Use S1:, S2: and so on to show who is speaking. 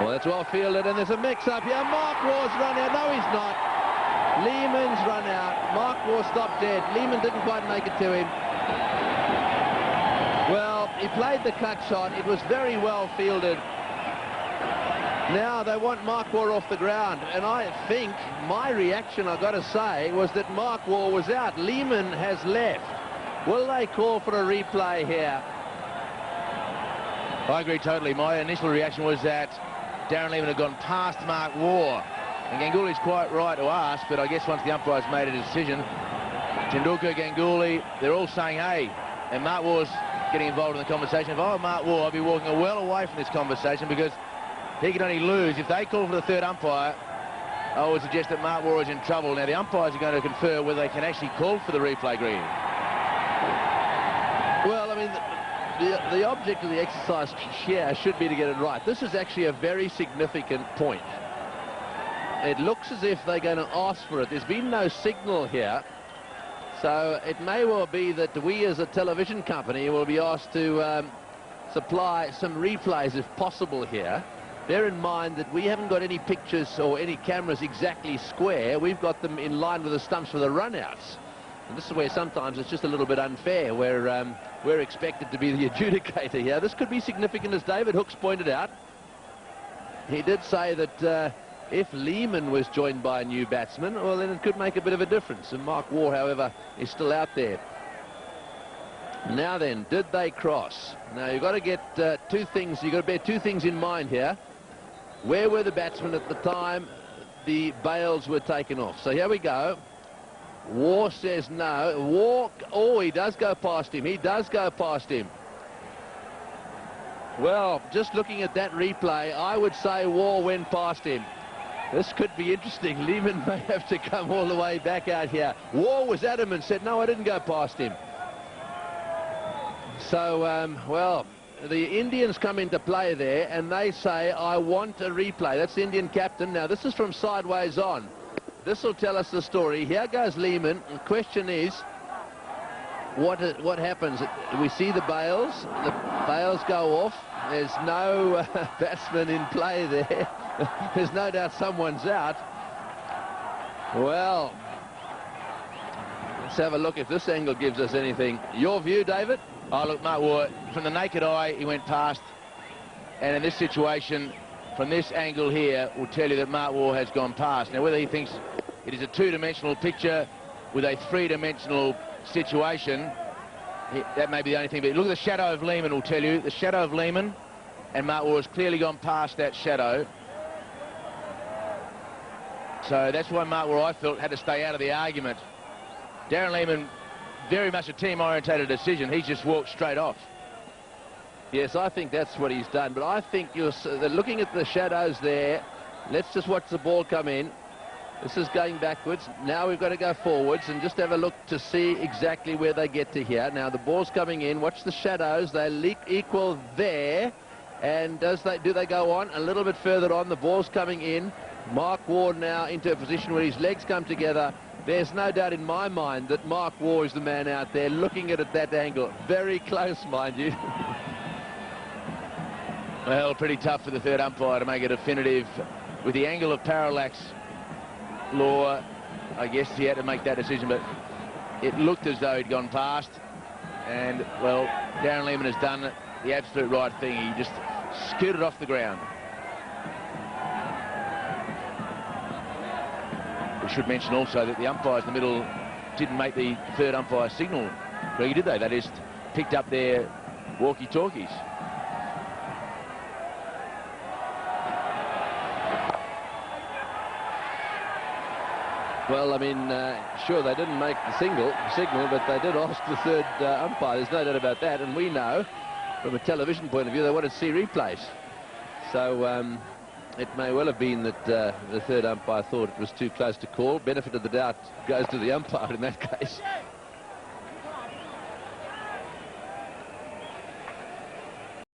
S1: Well, that's well fielded, and there's a mix-up here. Mark Waugh's run out. No, he's not. Lehman's run out. Mark Waugh stopped dead. Lehman didn't quite make it to him. Well, he played the cut shot. It was very well fielded. Now they want Mark Waugh off the ground, and I think my reaction, I've got to say, was that Mark Waugh was out. Lehman has left. Will they call for a replay here?
S2: I agree totally. My initial reaction was that Darren Lehman had gone past Mark Waugh. And Ganguly's quite right to ask, but I guess once the umpire's made a decision, Tendulkar, Ganguly, they're all saying, hey, and Mark Waugh's getting involved in the conversation. If I were Mark Waugh, I'd be walking well away from this conversation, because he can only lose. If they call for the third umpire, I would suggest that Mark Waugh is in trouble. Now, the umpires are going to confer whether they can actually call for the replay, green.
S1: Well, I mean, the object of the exercise here should be to get it right. This is actually a very significant point. It looks as if they're going to ask for it. There's been no signal here. So it may well be that we as a television company will be asked to supply some replays if possible here. Bear in mind that we haven't got any pictures or any cameras exactly square. We've got them in line with the stumps for the runouts. And this is where sometimes it's just a little bit unfair, where we're expected to be the adjudicator here. This could be significant, as David Hooks pointed out. He did say that if Lehman was joined by a new batsman, well, then it could make a bit of a difference. And Mark Waugh, however, is still out there. Now then, did they cross? Now, you've got to get two things. You've got to bear two things in mind here. Where were the batsmen at the time the bails were taken off? So here we go. Waugh says no. Waugh, oh, he does go past him. He does go past him. Well, just looking at that replay, I would say Waugh went past him. This could be interesting. Lehman may have to come all the way back out here. Waugh was adamant, said, no, I didn't go past him. So, well, the Indians come into play there, and they say, I want a replay. That's the Indian captain. Now, this is from sideways on. This will tell us the story. Here goes Lehman. The question is, what happens? We see the bails. The bails go off. There's no batsman in play there. There's no doubt someone's out. Well, let's have a look if this angle gives us anything. Your view, David?
S2: Oh, look, Mark Waugh, from the naked eye, he went past. And in this situation, from this angle here, will tell you that Mark Waugh has gone past. Now, whether he thinks it is a two-dimensional picture with a three-dimensional situation, that may be the only thing. But look at the shadow of Lehman will tell you. The shadow of Lehman, and Mark Waugh has clearly gone past that shadow. So that's why Mark Waugh, I felt, had to stay out of the argument. Darren Lehman, very much a team-orientated decision. He's just walked straight off.
S1: Yes, I think that's what he's done. But I think you're looking at the shadows there. Let's just watch the ball come in. This is going backwards. Now we've got to go forwards and just have a look to see exactly where they get to here. Now the ball's coming in. Watch the shadows. They equal there. And do they go on? A little bit further on. The ball's coming in. Mark Waugh now into a position where his legs come together. There's no doubt in my mind that Mark Waugh is the man out there looking at it at that angle. Very close, mind you.
S2: Well, pretty tough for the third umpire to make it definitive. With the angle of parallax law, I guess he had to make that decision, but it looked as though he'd gone past. And, well, Darren Lehman has done the absolute right thing. He just scooted off the ground. We should mention also that the umpires in the middle didn't make the third umpire signal. Really, did they? They just picked up their walkie-talkies.
S1: Well, I mean, sure, they didn't make the signal, but they did ask the third umpire. There's no doubt about that. And we know, from a television point of view, they wanted to see replays. So it may well have been that the third umpire thought it was too close to call. Benefit of the doubt goes to the umpire in that case.